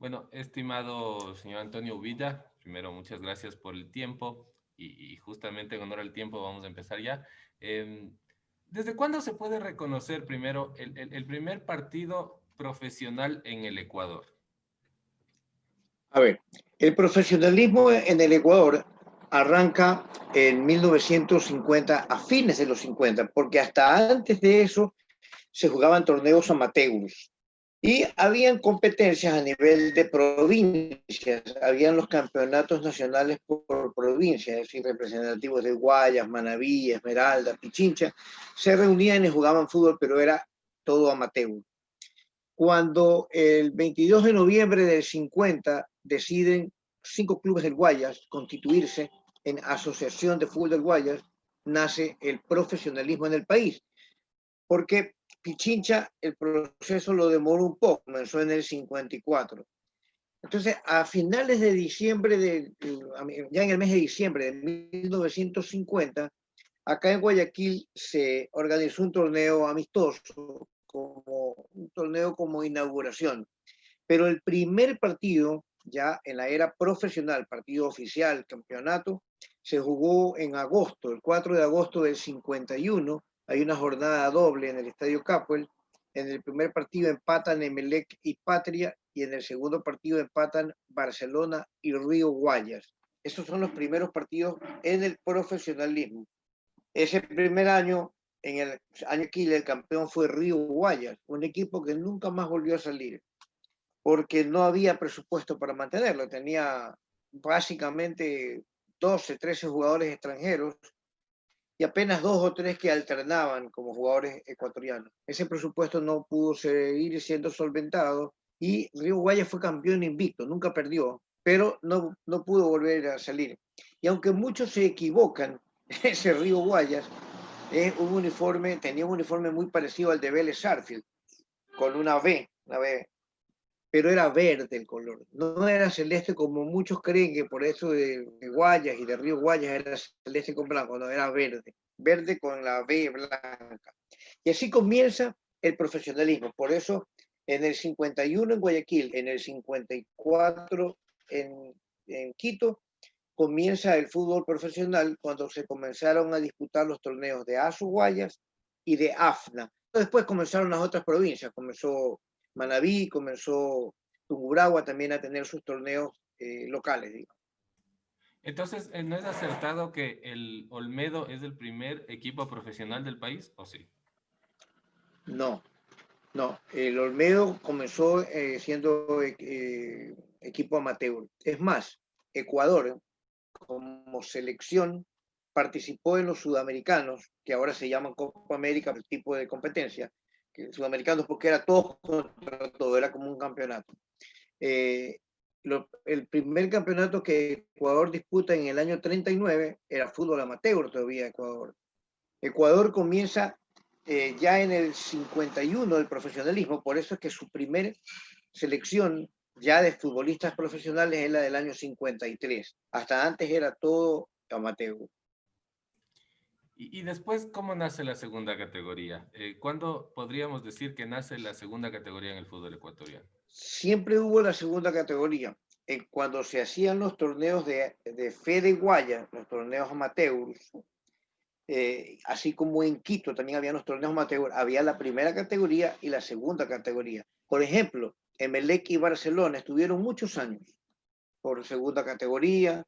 Bueno, estimado señor Antonio Uvilla, primero muchas gracias por el tiempo y justamente en honor al tiempo vamos a empezar ya. Em, ¿Desde cuándo se puede reconocer primero el primer partido profesional en el Ecuador? A ver, el profesionalismo en el Ecuador arranca en 1950, a fines de los 50, porque hasta antes de eso se jugaban torneos amateurs y habían competencias a nivel de provincias, habían los campeonatos nacionales por provincia, es decir, representativos de Guayas, Manabí, Esmeralda, Pichincha, se reunían y jugaban fútbol, pero era todo amateur. Cuando el 22 de noviembre del 50 deciden 5 clubes del Guayas constituirse en Asociación de Fútbol del Guayas, nace el profesionalismo en el país, porque Pichincha el proceso lo demoró un poco, comenzó en el 54. Entonces, a finales de diciembre, ya en el mes de diciembre de 1950, acá en Guayaquil se organizó un torneo amistoso, como un torneo como inauguración. Pero el primer partido, ya en la era profesional, partido oficial, campeonato, se jugó en agosto, el 4 de agosto del 51. Hay una jornada doble en el Estadio Capuel. En el primer partido empatan Emelec y Patria, y en el segundo partido empatan Barcelona y Río Guayas. Esos son los primeros partidos en el profesionalismo. Ese primer año, en el año Aquila, el campeón fue Río Guayas, un equipo que nunca más volvió a salir, porque no había presupuesto para mantenerlo. Tenía básicamente 12, 13 jugadores extranjeros y apenas 2 o 3 que alternaban como jugadores ecuatorianos. Ese presupuesto no pudo seguir siendo solventado y Río Guayas fue campeón invicto, nunca perdió, pero no pudo volver a salir. Y aunque muchos se equivocan, ese Río Guayas tenía un uniforme muy parecido al de Vélez Sarsfield, con una V, pero era verde el color, no era celeste como muchos creen, que por eso de Guayas y de Río Guayas era celeste con blanco, no, era verde, verde con la V blanca. Y así comienza el profesionalismo, por eso en el 51 en Guayaquil, en el 54 en Quito, comienza el fútbol profesional cuando se comenzaron a disputar los torneos de ASU Guayas y de AFNA. Después comenzaron las otras provincias, comenzó Manabí, comenzó Tungurahua también a tener sus torneos locales, digamos. Entonces, ¿no es acertado que el Olmedo es el primer equipo profesional del país? ¿O sí? No, no, el Olmedo comenzó siendo equipo amateur. Es más, Ecuador como selección participó en los sudamericanos, que ahora se llaman Copa América, el tipo de competencia, que sudamericanos porque era todo contra todo, era como un campeonato. Eh, el primer campeonato que Ecuador disputa en el año 39 era fútbol amateur todavía Ecuador. Ecuador comienza ya en el 51 el profesionalismo, por eso es que su primer selección ya de futbolistas profesionales es la del año 53. Hasta antes era todo amateur. Y después, ¿cómo nace la segunda categoría? ¿Cuándo podríamos decir que nace la segunda categoría en el fútbol ecuatoriano? Siempre hubo la segunda categoría. Cuando se hacían los torneos de Fede Guaya, los torneos amateurs, así como en Quito también había los torneos amateur, había la primera categoría y la segunda categoría. Por ejemplo, Emelec y Barcelona estuvieron muchos años por segunda categoría,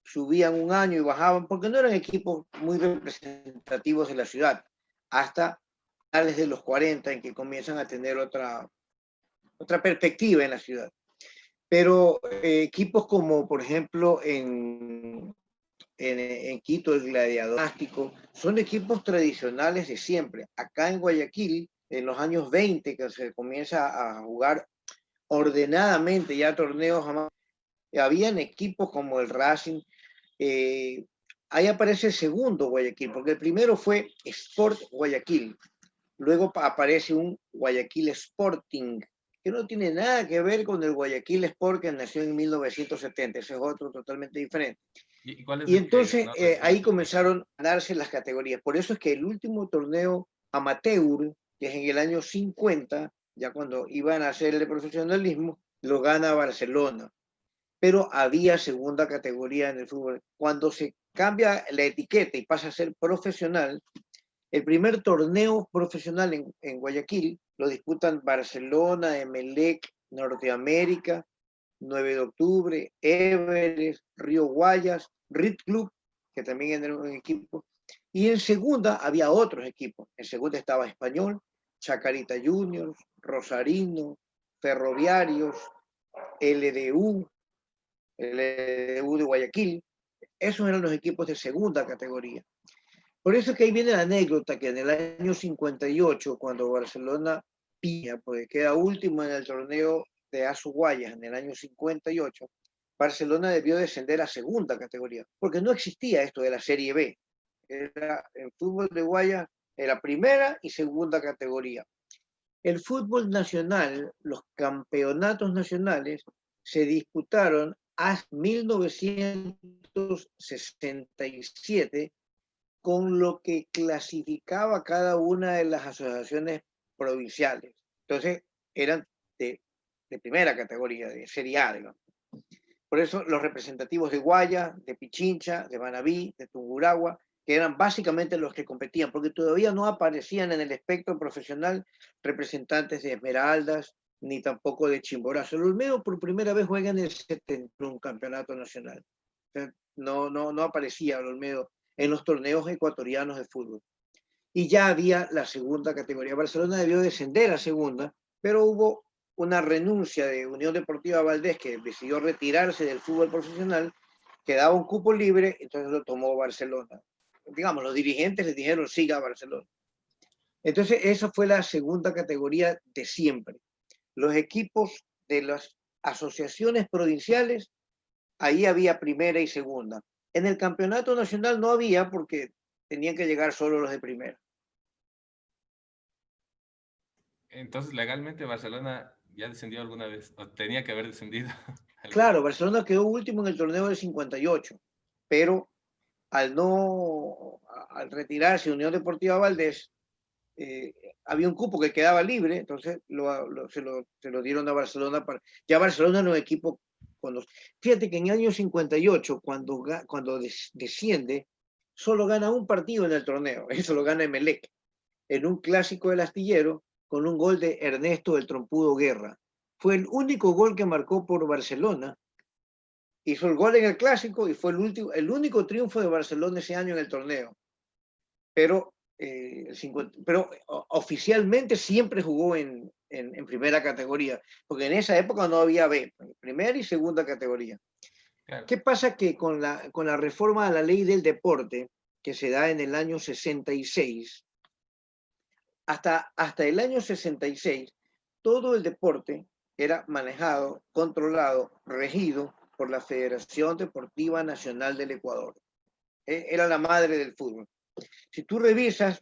subían un año y bajaban, porque no eran equipos muy representativos de la ciudad, hasta finales de los 40 en que comienzan a tener otra perspectiva en la ciudad. Pero equipos como, por ejemplo, en Quito, el Gladiador Nástico, son equipos tradicionales de siempre. Acá en Guayaquil, en los años 20, que se comienza a jugar ordenadamente ya torneos, habían equipos como el Racing. eh, Ahí aparece el segundo Guayaquil, porque el primero fue Sport Guayaquil, luego aparece un Guayaquil Sporting, que no tiene nada que ver con el Guayaquil Sport que nació en 1970, ese es otro totalmente diferente. ¿Y cuál es Y el que entonces no recibe ahí promoción? comenzaron a darse las categorías. Por eso es que el último torneo amateur, que es en el año 50, ya cuando iban a hacer el profesionalismo, lo gana Barcelona, pero había segunda categoría en el fútbol. Cuando se cambia la etiqueta y pasa a ser profesional, el primer torneo profesional en Guayaquil lo disputan Barcelona, Emelec, Norteamérica, 9 de octubre, Everest, Río Guayas, Rit Club, que también era un equipo, y en segunda había otros equipos. En segunda estaba Español, Chacarita Juniors, Rosarino, Ferroviarios, LDU, LDU de Guayaquil. Esos eran los equipos de segunda categoría. Por eso es que ahí viene la anécdota que en el año 58, cuando Barcelona pilla, porque queda último en el torneo de Asu Guayas en el año 58, Barcelona debió descender a segunda categoría, porque no existía esto de la Serie B. Era, el fútbol de Guayas era primera y segunda categoría. El fútbol nacional, los campeonatos nacionales, se disputaron hasta 1967 con lo que clasificaba cada una de las asociaciones provinciales. Entonces, eran de primera categoría, de Serie A, digamos. Por eso los representativos de Guaya, de Pichincha, de Manabí, de Tungurahua, que eran básicamente los que competían, porque todavía no aparecían en el espectro profesional representantes de Esmeraldas, ni tampoco de Chimborazo. El Olmedo por primera vez juega en el 71 campeonato nacional. No aparecía el Olmedo en los torneos ecuatorianos de fútbol. Y ya había la segunda categoría. Barcelona debió descender a segunda, pero hubo una renuncia de Unión Deportiva Valdés, que decidió retirarse del fútbol profesional, quedaba un cupo libre, entonces lo tomó Barcelona. Digamos, los dirigentes les dijeron siga a Barcelona. Entonces esa fue la segunda categoría de siempre. Los equipos de las asociaciones provinciales, ahí había primera y segunda. En el campeonato nacional no había porque tenían que llegar solo los de primera. Entonces, legalmente Barcelona ya descendió alguna vez, o tenía que haber descendido. Claro, Barcelona quedó último en el torneo del 58, pero al retirarse Unión Deportiva Valdés, había un cupo que quedaba libre, entonces se lo dieron a Barcelona. Ya Barcelona era un equipo. Fíjate que en el año 58, cuando desciende, solo gana un partido en el torneo, eso lo gana Emelec, en un clásico del Astillero, con un gol de Ernesto el Trompudo Guerra. Fue el único gol que marcó por Barcelona. Hizo el gol en el clásico y fue el único triunfo de Barcelona ese año en el torneo. Pero, pero oficialmente siempre jugó en primera categoría, porque en esa época no había B, primera y segunda categoría. Claro. ¿Qué pasa? Que con la reforma a la ley del deporte, que se da en el año 66, hasta el año 66, todo el deporte era manejado, controlado, regido por la Federación Deportiva Nacional del Ecuador. Era la madre del fútbol. Si tú revisas,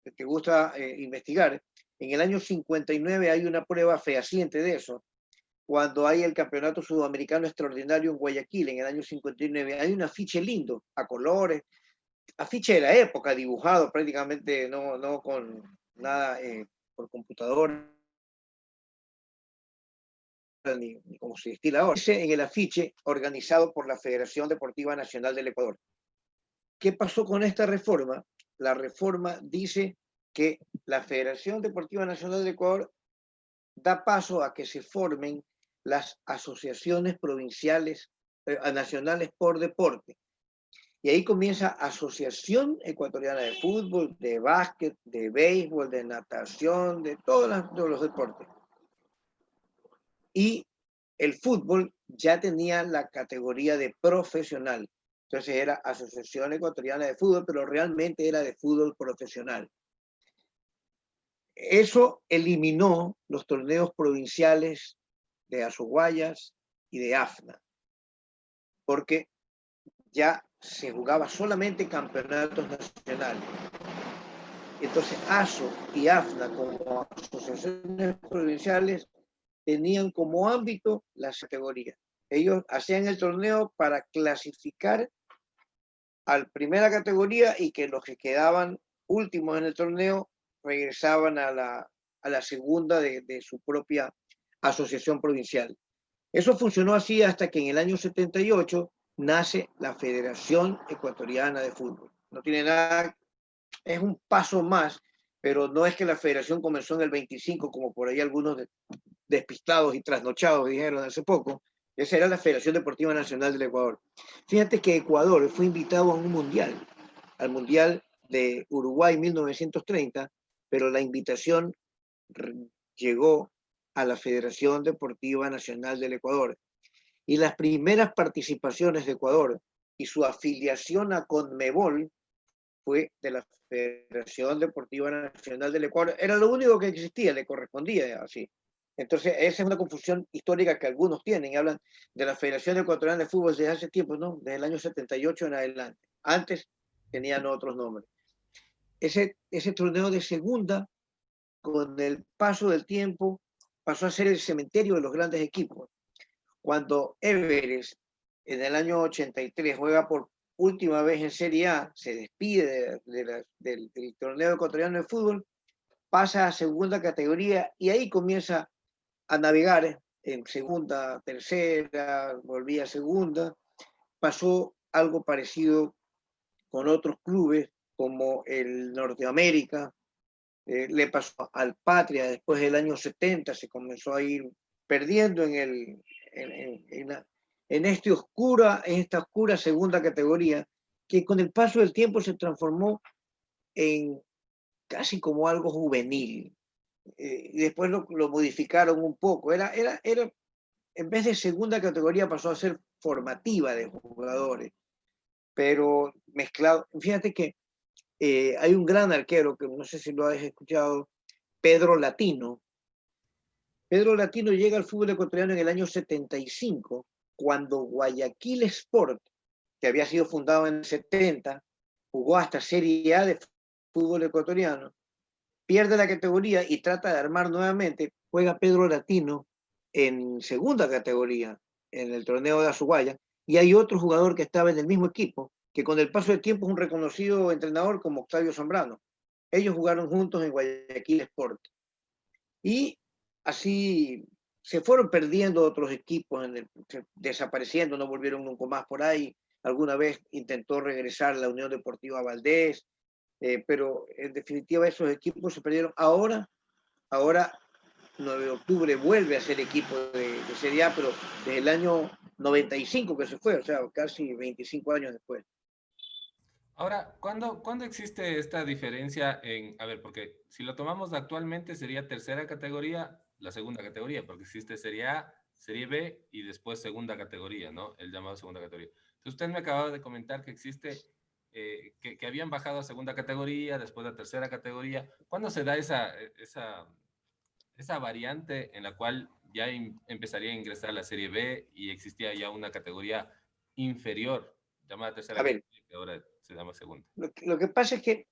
te gusta investigar, en el año 59 hay una prueba fehaciente de eso. Cuando hay el Campeonato Sudamericano Extraordinario en Guayaquil, en el año 59, hay un afiche lindo, a colores, afiche de la época, dibujado prácticamente, no con nada por computadora, ni como se estila ahora. Dice en el afiche, organizado por la Federación Deportiva Nacional del Ecuador. ¿Qué pasó con esta reforma? La reforma dice que la Federación Deportiva Nacional del Ecuador da paso a que se formen las asociaciones provinciales, nacionales por deporte. Y ahí comienza Asociación Ecuatoriana de Fútbol, de básquet, de béisbol, de natación, de todos los deportes. Y el fútbol ya tenía la categoría de profesional. Entonces era Asociación Ecuatoriana de Fútbol, pero realmente era de fútbol profesional. Eso eliminó los torneos provinciales de Azuguayas y de AFNA, porque ya se jugaba solamente campeonatos nacionales. Entonces ASO y AFNA como asociaciones provinciales tenían como ámbito las categorías. Ellos hacían el torneo para clasificar a la primera categoría y que los que quedaban últimos en el torneo regresaban a la segunda de su propia asociación provincial. Eso funcionó así hasta que en el año 78 nace la Federación Ecuatoriana de Fútbol. No tiene nada, es un paso más, pero no es que la federación comenzó en el 25, como por ahí algunos despistados y trasnochados dijeron hace poco. Esa era la Federación Deportiva Nacional del Ecuador. Fíjate que Ecuador fue invitado a un mundial, al Mundial de Uruguay 1930, pero la invitación llegó a la Federación Deportiva Nacional del Ecuador. Y las primeras participaciones de Ecuador y su afiliación a CONMEBOL fue de la Federación Deportiva Nacional del Ecuador. Era lo único que existía, le correspondía así. Entonces, esa es una confusión histórica que algunos tienen y hablan de la Federación Ecuatoriana de Fútbol desde hace tiempo, ¿no? Desde el año 78 en adelante. Antes tenían otros nombres. Ese torneo de segunda, con el paso del tiempo, pasó a ser el cementerio de los grandes equipos. Cuando Everest en el año 83 juega por última vez en Serie A, se despide del torneo ecuatoriano de fútbol, pasa a segunda categoría y ahí comienza a navegar en segunda, tercera, volvía a segunda. Pasó algo parecido con otros clubes como el Norteamérica, le pasó al Patria después del año 70, se comenzó a ir perdiendo en esta oscura segunda categoría, que con el paso del tiempo se transformó en casi como algo juvenil. Y después lo modificaron un poco. En vez de segunda categoría pasó a ser formativa de jugadores, pero mezclado. Fíjate que hay un gran arquero, que no sé si lo has escuchado, Pedro Latino. Pedro Latino llega al fútbol ecuatoriano en el año 75, cuando Guayaquil Sport, que había sido fundado en el 70, jugó hasta Serie A de fútbol ecuatoriano, pierde la categoría y trata de armar nuevamente, juega Pedro Latino en segunda categoría, en el torneo de Azuguaya, y hay otro jugador que estaba en el mismo equipo, que con el paso del tiempo es un reconocido entrenador como Octavio Zambrano. Ellos jugaron juntos en Guayaquil Sport. Y así se fueron perdiendo otros equipos, desapareciendo, no volvieron nunca más por ahí. Alguna vez intentó regresar la Unión Deportiva Valdés, pero en definitiva esos equipos se perdieron. Ahora 9 de octubre vuelve a ser equipo de Serie A, pero desde el año 95 que se fue, o sea, casi 25 años después. Ahora, ¿cuándo existe esta diferencia en, a ver, porque si lo tomamos actualmente sería tercera categoría, la segunda categoría, porque existe Serie A, Serie B y después segunda categoría, ¿no? El llamado segunda categoría. Entonces usted me acababa de comentar que existe, que habían bajado a segunda categoría, después a tercera categoría. ¿Cuándo se da esa variante en la cual ya empezaría a ingresar la Serie B y existía ya una categoría inferior, llamada tercera A ver, categoría, que ahora se llama segunda? lo que pasa es que,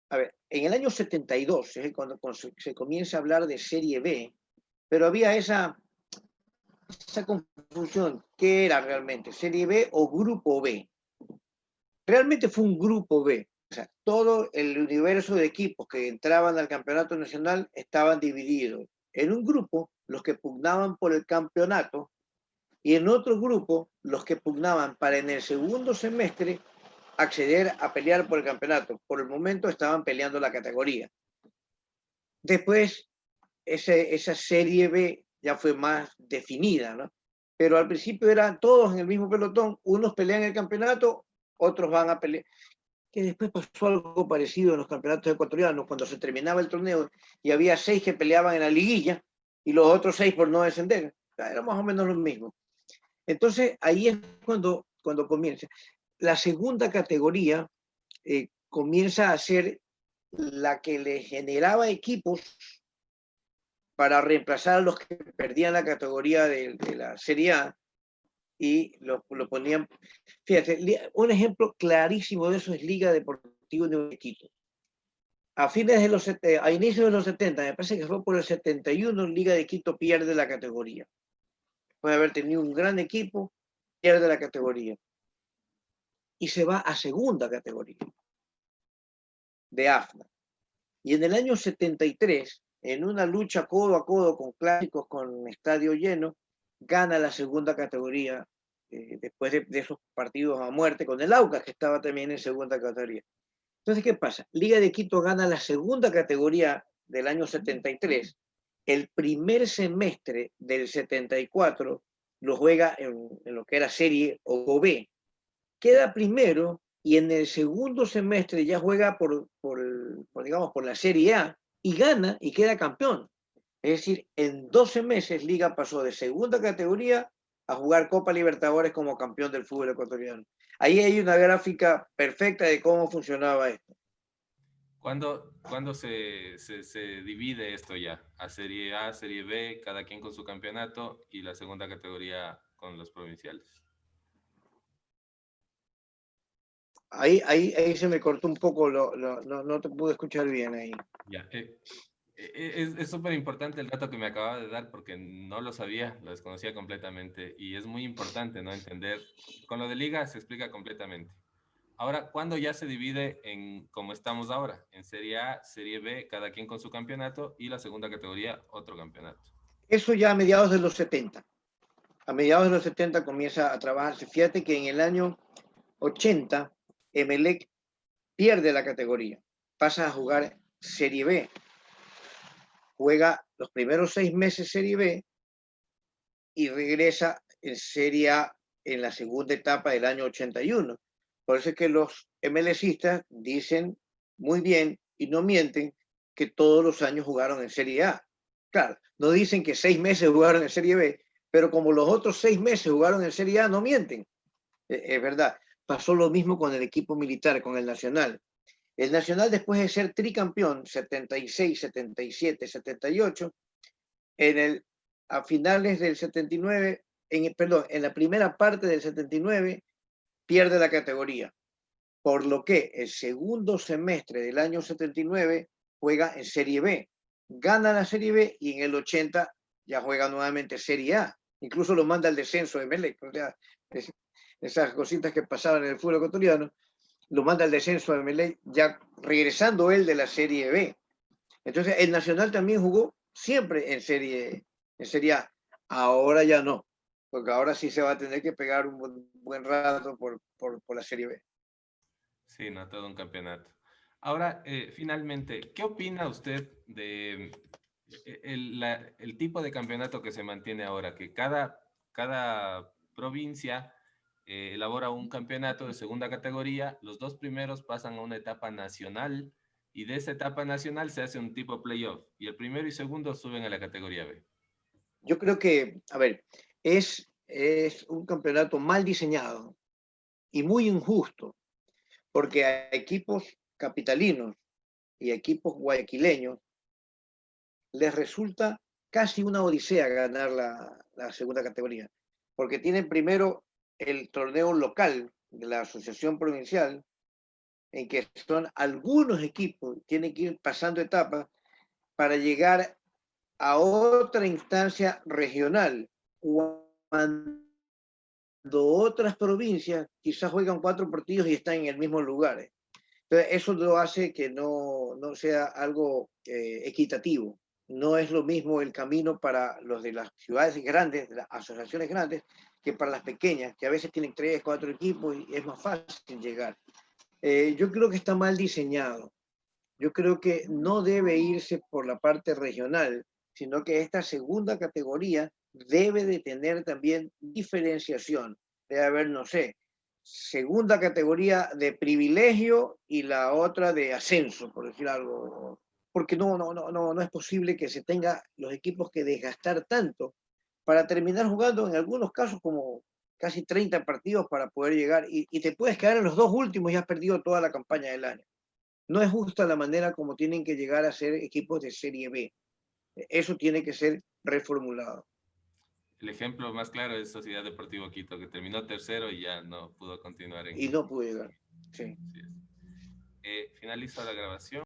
a ver, en el año 72 es cuando se comienza a hablar de Serie B, pero había esa confusión. ¿Qué era realmente? ¿Serie B o Grupo B? Realmente fue un Grupo B. O sea, todo el universo de equipos que entraban al campeonato nacional estaban divididos. En un grupo, los que pugnaban por el campeonato, y en otro grupo, los que pugnaban para en el segundo semestre acceder a pelear por el campeonato. Por el momento estaban peleando la categoría. Después, esa Serie B ya fue más definida, ¿no? Pero al principio eran todos en el mismo pelotón, unos pelean el campeonato, otros van a pelear. Que después pasó algo parecido en los campeonatos ecuatorianos, cuando se terminaba el torneo y había 6 que peleaban en la liguilla y los otros 6 por no descender. Era más o menos lo mismo. Entonces, ahí es cuando comienza. La segunda categoría comienza a ser la que le generaba equipos para reemplazar a los que perdían la categoría de la Serie A y lo ponían. Fíjate, un ejemplo clarísimo de eso es Liga Deportiva de Quito. A inicios de los 70, me parece que fue por el 71, Liga de Quito pierde la categoría. Puede haber tenido un gran equipo, pierde la categoría. Y se va a segunda categoría de AFNA. Y en el año 73 en una lucha codo a codo con clásicos, con estadio lleno, gana la segunda categoría después de esos partidos a muerte con el Aucas, que estaba también en segunda categoría. Entonces, ¿qué pasa? Liga de Quito gana la segunda categoría del año 73. El primer semestre del 74 lo juega en lo que era Serie O B. Queda primero y en el segundo semestre ya juega digamos, por la Serie A y gana y queda campeón. Es decir, en 12 meses Liga pasó de segunda categoría a jugar Copa Libertadores como campeón del fútbol ecuatoriano. Ahí hay una gráfica perfecta de cómo funcionaba esto. ¿Cuándo se divide esto ya? A Serie A, Serie B, cada quien con su campeonato y la segunda categoría con los provinciales. Ahí se me cortó un poco, no te pude escuchar bien ahí. Ya, es súper importante el dato que me acababa de dar porque no lo sabía, lo desconocía completamente y es muy importante, ¿no? Entender, con lo de liga se explica completamente. Ahora, ¿cuándo ya se divide en como estamos ahora? En Serie A, Serie B, cada quien con su campeonato y la segunda categoría, otro campeonato. Eso ya a mediados de los 70. A mediados de los 70 comienza a trabajarse. Fíjate que en el año 80, Emelec pierde la categoría, pasa a jugar Serie B, juega los primeros 6 meses Serie B y regresa en Serie A en la segunda etapa del año 81. Por eso es que los MLCistas dicen muy bien y no mienten que todos los años jugaron en Serie A. Claro, no dicen que 6 meses jugaron en Serie B, pero como los otros 6 meses jugaron en Serie A, no mienten. Es verdad. Pasó lo mismo con el equipo militar, con el Nacional. El Nacional, después de ser tricampeón, 76, 77, 78, a finales del 79, en la primera parte del 79, pierde la categoría. Por lo que el segundo semestre del año 79 juega en Serie B. Gana la Serie B y en el 80 ya juega nuevamente Serie A. Incluso lo manda al descenso de Melec. O sea, esas cositas que pasaban en el fútbol ecuatoriano, lo manda al descenso de Melec, ya regresando él de la Serie B. Entonces, el Nacional también jugó siempre en Serie A. Ahora ya no, porque ahora sí se va a tener que pegar un buen rato por la Serie B. Sí, no, todo un campeonato. Ahora, finalmente, ¿qué opina usted de el tipo de campeonato que se mantiene ahora? Que cada provincia elabora un campeonato de segunda categoría, los dos primeros pasan a una etapa nacional y de esa etapa nacional se hace un tipo playoff y el primero y segundo suben a la categoría B. Yo creo que, a ver, es un campeonato mal diseñado y muy injusto, porque a equipos capitalinos y a equipos guayaquileños les resulta casi una odisea ganar la segunda categoría, porque tienen primero el torneo local de la Asociación Provincial, en que son algunos equipos, tienen que ir pasando etapas para llegar a otra instancia regional, cuando otras provincias quizás juegan 4 partidos y están en el mismo lugar. Entonces, eso lo hace que no sea algo equitativo. No es lo mismo el camino para los de las ciudades grandes, de las asociaciones grandes, que para las pequeñas, que a veces tienen 3, 4 equipos y es más fácil llegar. Yo creo que está mal diseñado. Yo creo que no debe irse por la parte regional, sino que esta segunda categoría debe de tener también diferenciación. Debe haber, no sé, segunda categoría de privilegio y la otra de ascenso, por decir algo. Porque no es posible que se tenga los equipos que desgastar tanto para terminar jugando en algunos casos como casi 30 partidos para poder llegar y te puedes quedar en los dos últimos y has perdido toda la campaña del año. No es justa la manera como tienen que llegar a ser equipos de Serie B. Eso tiene que ser reformulado. El ejemplo más claro es Sociedad Deportivo Quito, que terminó tercero y ya no pudo continuar Y en... no pudo llegar. Sí. Finalizo la grabación.